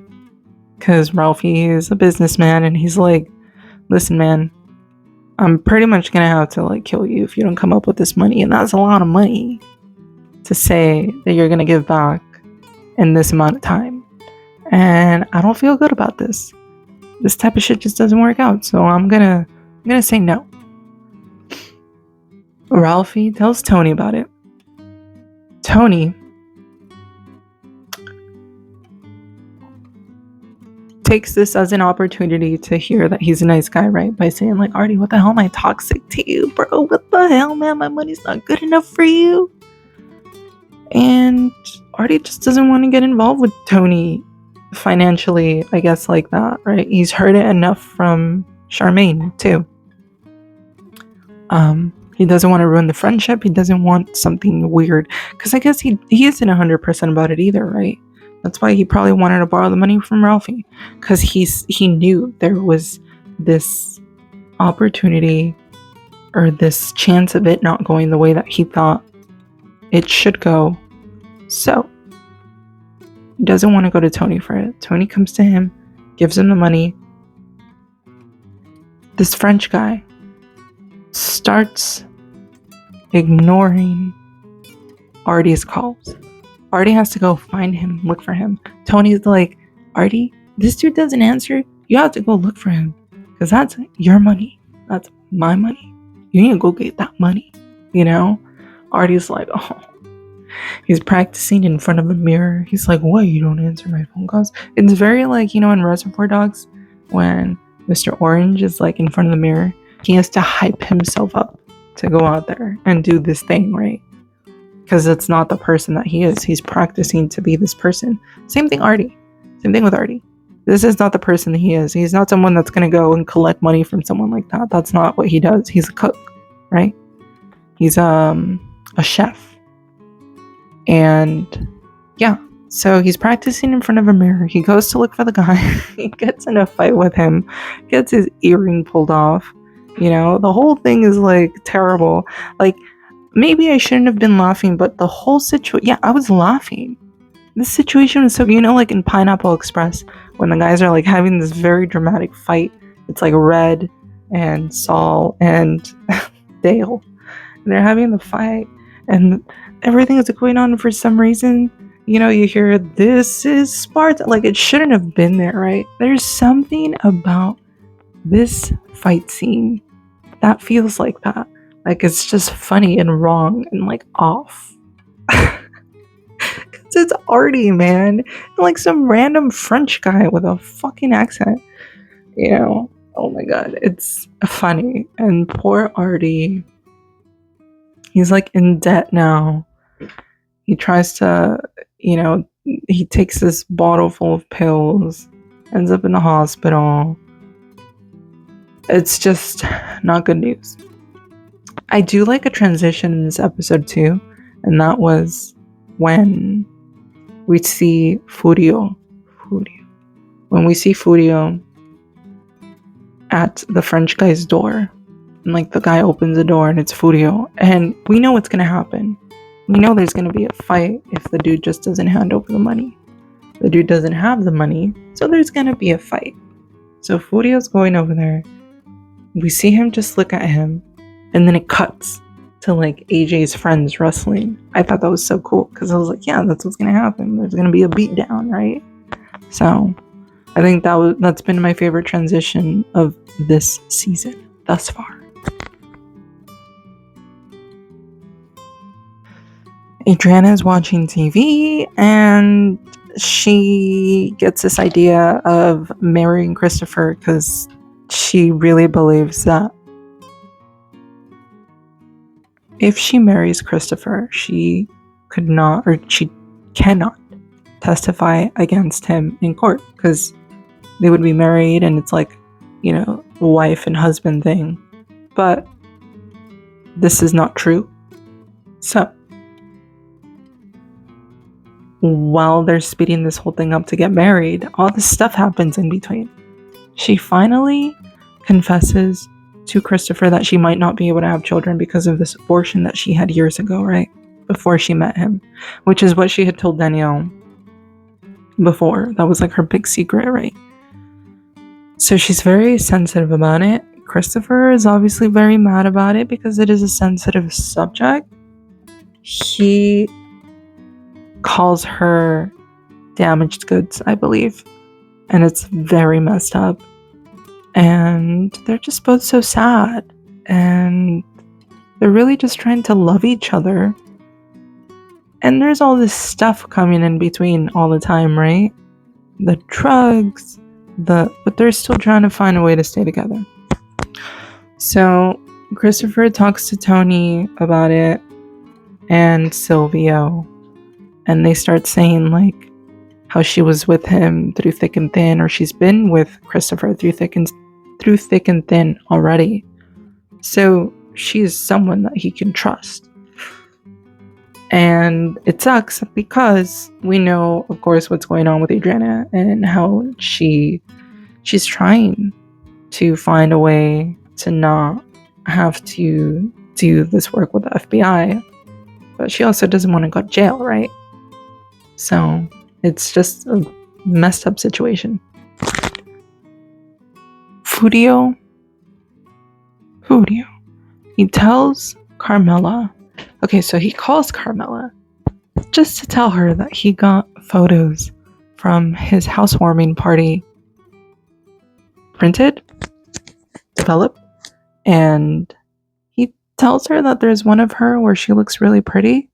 because Ralphie is a businessman, and he's like, listen, man, I'm pretty much gonna have to kill you if you don't come up with this money. And that's a lot of money to say that you're gonna give back in this amount of time. And I don't feel good about this. This type of shit just doesn't work out. So I'm gonna say no. Ralphie tells Tony about it. Tony takes this as an opportunity to hear that he's a nice guy, right? By saying Artie, what the hell am I toxic to you, bro? What the hell, man? My money's not good enough for you. And Artie just doesn't want to get involved with Tony financially, I guess, like that, right? He's heard it enough from Charmaine too. He doesn't want to ruin the friendship. He doesn't want something weird, because I guess he isn't 100% about it either, right? That's why he probably wanted to borrow the money from Ralphie, because he knew there was this opportunity or this chance of it not going the way that he thought it should go. So he doesn't want to go to Tony for it. Tony comes to him, gives him the money. This French guy starts ignoring Artie's calls. Artie has to go find him, look for him. Tony's like, Artie, this dude doesn't answer. You have to go look for him, because that's your money. That's my money. You need to go get that money. Artie's like, oh. He's practicing in front of a mirror. He's like, what? You don't answer my phone calls? It's very in Reservoir Dogs, when Mr. Orange is in front of the mirror. He has to hype himself up to go out there and do this thing, right? Because it's not the person that he is. He's practicing to be this person. Same thing with Artie. This is not the person that he is. He's not someone that's going to go and collect money from someone like that. That's not what he does. He's a cook, right? He's a chef. And yeah, so he's practicing in front of a mirror. He goes to look for the guy. He gets in a fight with him, gets his earring pulled off. The whole thing is terrible. Maybe I shouldn't have been laughing, but the whole situation, yeah, I was laughing. This situation was so, in Pineapple Express, when the guys are having this very dramatic fight. It's Red and Saul and Dale. And they're having the fight, and everything is going on for some reason. You hear this is Sparta. Like, it shouldn't have been there, right? There's something about this fight scene that feels like that. Like, it's just funny and wrong and like off. Cause it's Artie, man. Like some random French guy with a fucking accent. Oh my god, it's funny. And poor Artie, he's like in debt now. He tries to, he takes this bottle full of pills, ends up in the hospital. It's just not good news. I do like a transition in this episode too, and that was when we see Furio. When we see Furio at the French guy's door, and like the guy opens the door and it's Furio, and we know what's gonna happen. We know there's gonna be a fight if the dude just doesn't hand over the money. The dude doesn't have the money, so there's gonna be a fight. So Furio's going over there. We see him just look at him, and then it cuts to like AJ's friends wrestling. I thought that was so cool because I was like, yeah, that's what's gonna happen. There's gonna be a beatdown, right? So I think that's been my favorite transition of this season thus far. Adriana is watching TV and she gets this idea of marrying Christopher because she really believes that if she marries Christopher, she cannot testify against him in court because they would be married and it's like, wife and husband thing. But this is not true. So while they're speeding this whole thing up to get married, all this stuff happens in between. She finally confesses to Christopher that she might not be able to have children because of this abortion that she had years ago, right? Before she met him, which is what she had told Danielle before. That was like her big secret, right? So she's very sensitive about it. Christopher is obviously very mad about it because it is a sensitive subject. He calls her damaged goods, I believe. And it's very messed up. And they're just both so sad. And they're really just trying to love each other. And there's all this stuff coming in between all the time, right? The drugs, but they're still trying to find a way to stay together. So Christopher talks to Tony about it and Silvio. And they start saying like how she was with him through thick and thin, or she's been with Christopher through thick and thin already. So she's someone that he can trust. And it sucks because we know, of course, what's going on with Adriana and how she's trying to find a way to not have to do this work with the FBI. But she also doesn't want to go to jail, right? So it's just a messed up situation. Furio. He tells Carmela. Okay, so he calls Carmela just to tell her that he got photos from his housewarming party printed, developed, and he tells her that there's one of her where she looks really pretty.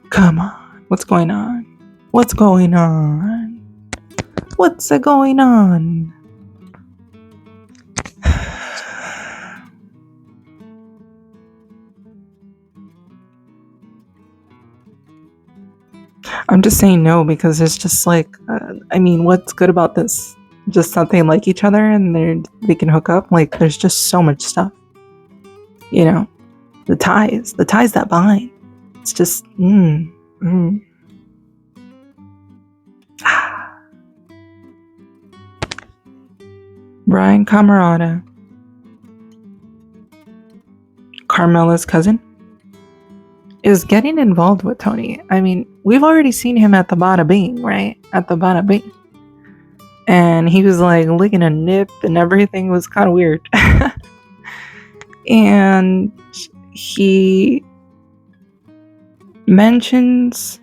Come on, what's going on? What's going on? I'm just saying no because it's just like, what's good about this? Just that they like each other and they can hook up. Like, there's just so much stuff. The ties that bind. It's just, Brian Camerata, Carmela's cousin, is getting involved with Tony. I mean, we've already seen him at the Bada Bing, right? At the Bada Bing. And he was like licking a nip and everything was kind of weird. And he mentions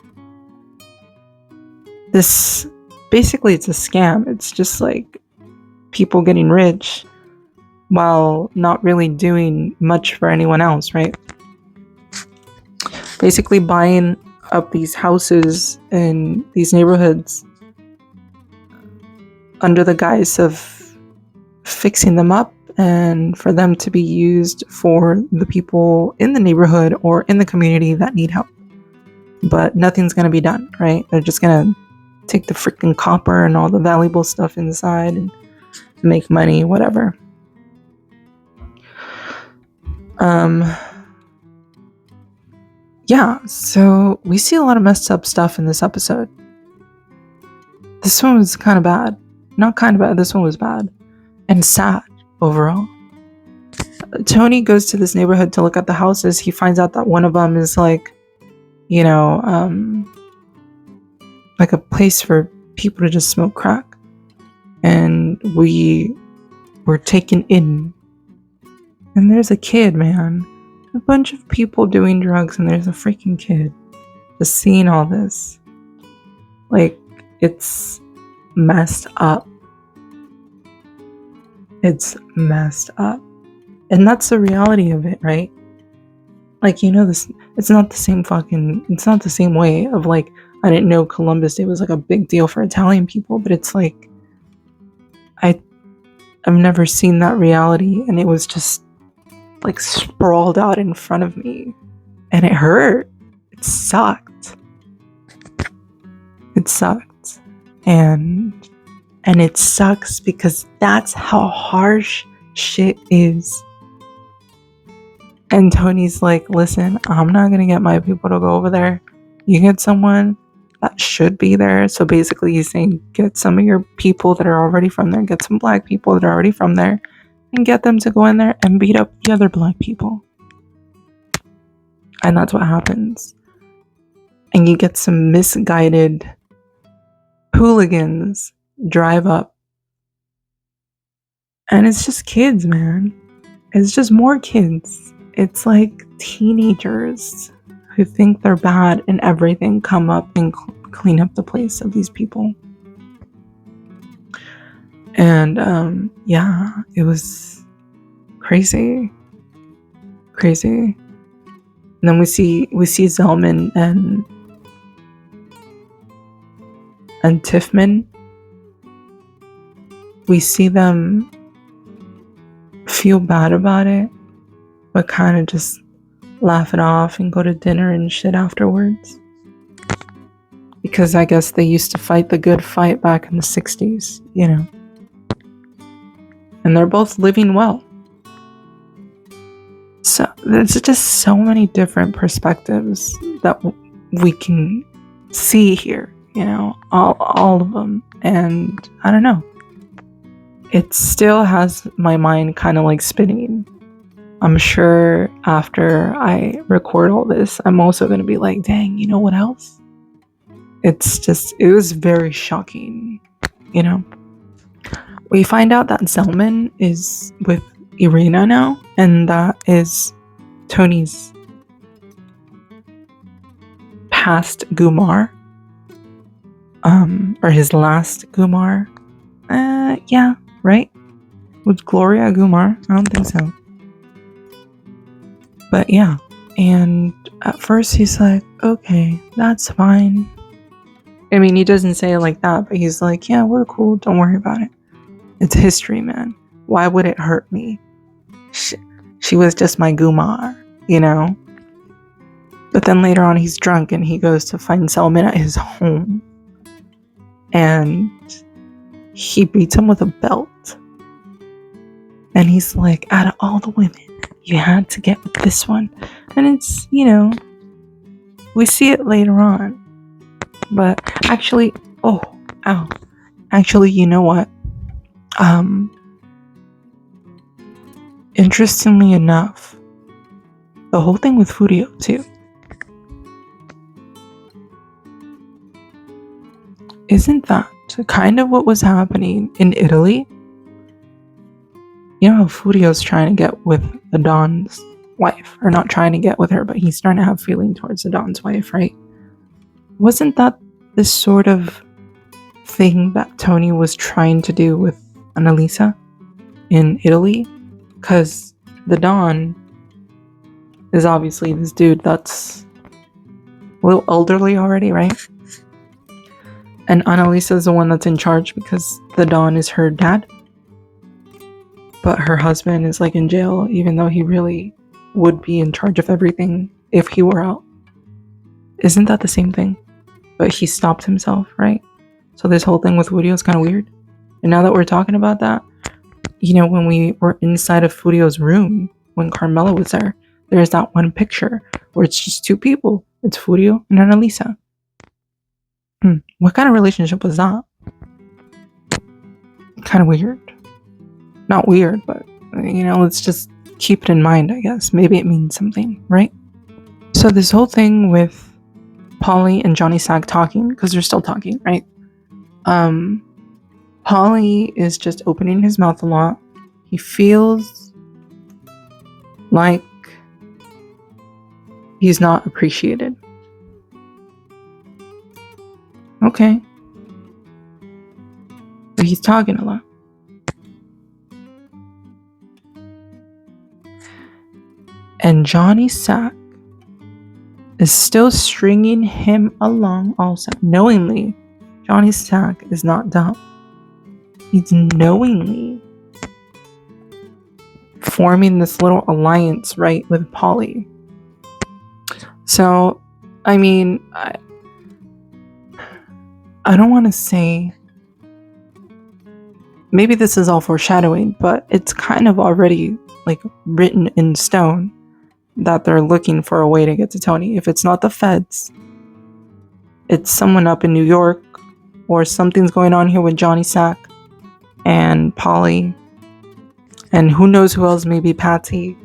this. Basically, it's a scam. It's just like people getting rich while not really doing much for anyone else, right? Basically buying up these houses in these neighborhoods under the guise of fixing them up and for them to be used for the people in the neighborhood or in the community that need help. But nothing's going to be done, right? They're just going to take the freaking copper and all the valuable stuff inside and make money, whatever. Yeah, so we see a lot of messed up stuff in this episode. This one was kind of bad. Not kind of bad, this one was bad. And sad, overall. Tony goes to this neighborhood to look at the houses. He finds out that one of them is like, you know, like a place for people to just smoke crack. And we were taken in. And there's a kid, man. A bunch of people doing drugs, and there's a freaking kid just seeing all this. Like, it's messed up. It's messed up. And that's the reality of it, right? Like, you know, this, it's not the same way of like, I didn't know Columbus Day was like a big deal for Italian people, but it's like, I've never seen that reality, and it was just like sprawled out in front of me, and it hurt. It sucked. And it sucks because that's how harsh shit is. And Tony's like, listen, I'm not gonna get my people to go over there. You get someone that should be there. So basically he's saying, get some of your people that are already from there, get some black people that are already from there, and get them to go in there and beat up the other black people. And that's what happens. And you get some misguided hooligans drive up. And it's just kids, man. It's just more kids. It's like teenagers who think they're bad and everything come up and clean up the place of these people. And yeah, it was crazy. And then we see Zellman and Tiffman. We see them feel bad about it, but kind of just laugh it off and go to dinner and shit afterwards. Because I guess they used to fight the good fight back in the 60s, you know. And they're both living well. So there's just so many different perspectives that we can see here, you know, all of them. And I don't know. It still has my mind kind of like spinning. I'm sure after I record all this, I'm also going to be like, dang, you know what else? It was very shocking, you know. We find out that Zellman is with Irina now, and that is Tony's past Gumar. Or his last Gumar. Yeah, right? Was Gloria Gumar? I don't think so. But yeah, and at first he's like, okay, that's fine. I mean, he doesn't say it like that, but he's like, yeah, we're cool, don't worry about it. It's history, man. Why would it hurt me? She was just my Gumar, you know? But then later on, he's drunk and he goes to find Selman at his home. And he beats him with a belt. And he's like, out of all the women, you had to get with this one. And it's, you know, we see it later on. But actually, actually, you know what? Interestingly enough, the whole thing with Furio too. Isn't that kind of what was happening in Italy? You know how Furio's trying to get with the Dons wife, or not trying to get with her, but he's starting to have feeling towards the Don's wife, right? Wasn't that this sort of thing that Tony was trying to do with Annalisa in Italy? Because the Don is obviously this dude that's a little elderly already, right? And Annalisa is the one that's in charge because the Don is her dad. But her husband is like in jail, even though he really would be in charge of everything if he were out. Isn't that the same thing? But he stopped himself, right? So this whole thing with Furio is kind of weird. And now that we're talking about that, you know, when we were inside of Furio's room, when Carmela was there, there's that one picture where it's just two people. It's Furio and Annalisa. What kind of relationship was that? Kind of weird. Not weird, but, you know, let's just keep it in mind, I guess. Maybe it means something, right? So this whole thing with Polly and Johnny Sack talking, because they're still talking, right? Polly is just opening his mouth a lot. He feels like he's not appreciated. Okay. But he's talking a lot. And Johnny Sack is still stringing him along also. Knowingly, Johnny Sack is not dumb. He's knowingly forming this little alliance, right, with Polly. So, I mean, I don't want to say, maybe this is all foreshadowing, but it's kind of already like written in stone that they're looking for a way to get to Tony. If it's not the feds, it's someone up in New York, or something's going on here with Johnny Sack and Polly, and who knows who else, maybe Patsy.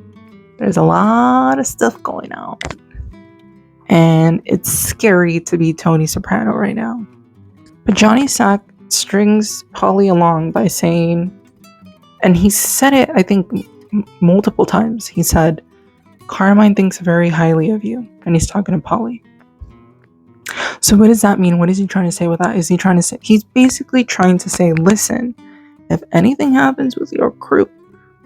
There's a lot of stuff going on, and it's scary to be Tony Soprano right now. But Johnny Sack strings Polly along by saying, and he said it, I think, multiple times. He said, Carmine thinks very highly of you. And he's talking to Polly. So what does that mean? What is he trying to say with that? Is he trying to say, he's basically trying to say, listen, if anything happens with your crew,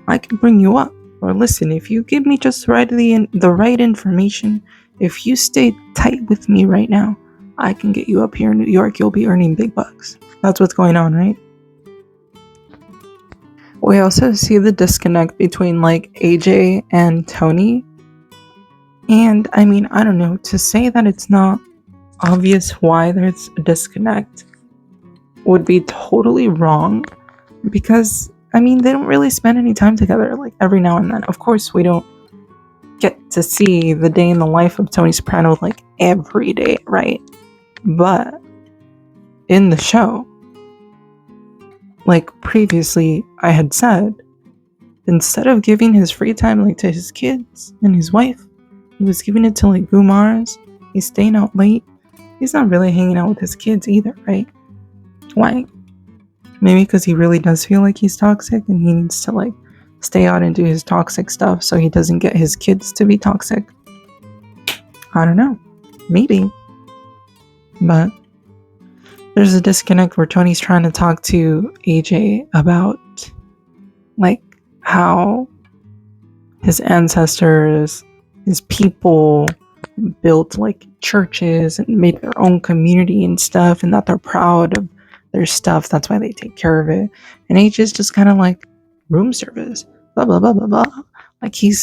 I can bring you up. Or listen, if you give me just the right information, if you stay tight with me right now, I can get you up here in New York. You'll be earning big bucks. That's what's going on, right? We also see the disconnect between like AJ and Tony. And I mean, I don't know, to say that it's not obvious why there's a disconnect would be totally wrong, because I mean, they don't really spend any time together, like every now and then. Of course, we don't get to see the day in the life of Tony Soprano like every day, right? But in the show, like previously I had said, instead of giving his free time like to his kids and his wife, he was giving it to like Gumars. He's staying out late. He's not really hanging out with his kids either, right? Why? Maybe because he really does feel like he's toxic and he needs to like stay out and do his toxic stuff so he doesn't get his kids to be toxic. I don't know. Maybe. But there's a disconnect where Tony's trying to talk to AJ about like how his ancestors, his people built like churches and made their own community and stuff, and that they're proud of their stuff. That's why they take care of it. And AJ's just kind of like room service, blah blah blah blah blah. Like he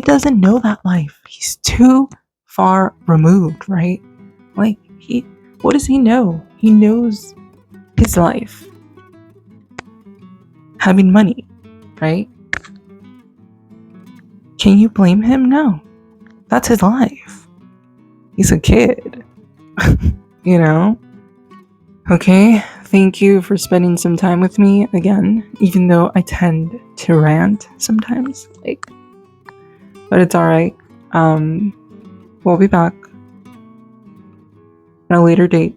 doesn't know that life. He's too far removed, right? Like what does he know? He knows his life. Having money, right? Can you blame him? No. That's his life. He's a kid. You know? Okay, thank you for spending some time with me again, even though I tend to rant sometimes. But it's alright. We'll be back at a later date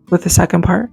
with the second part.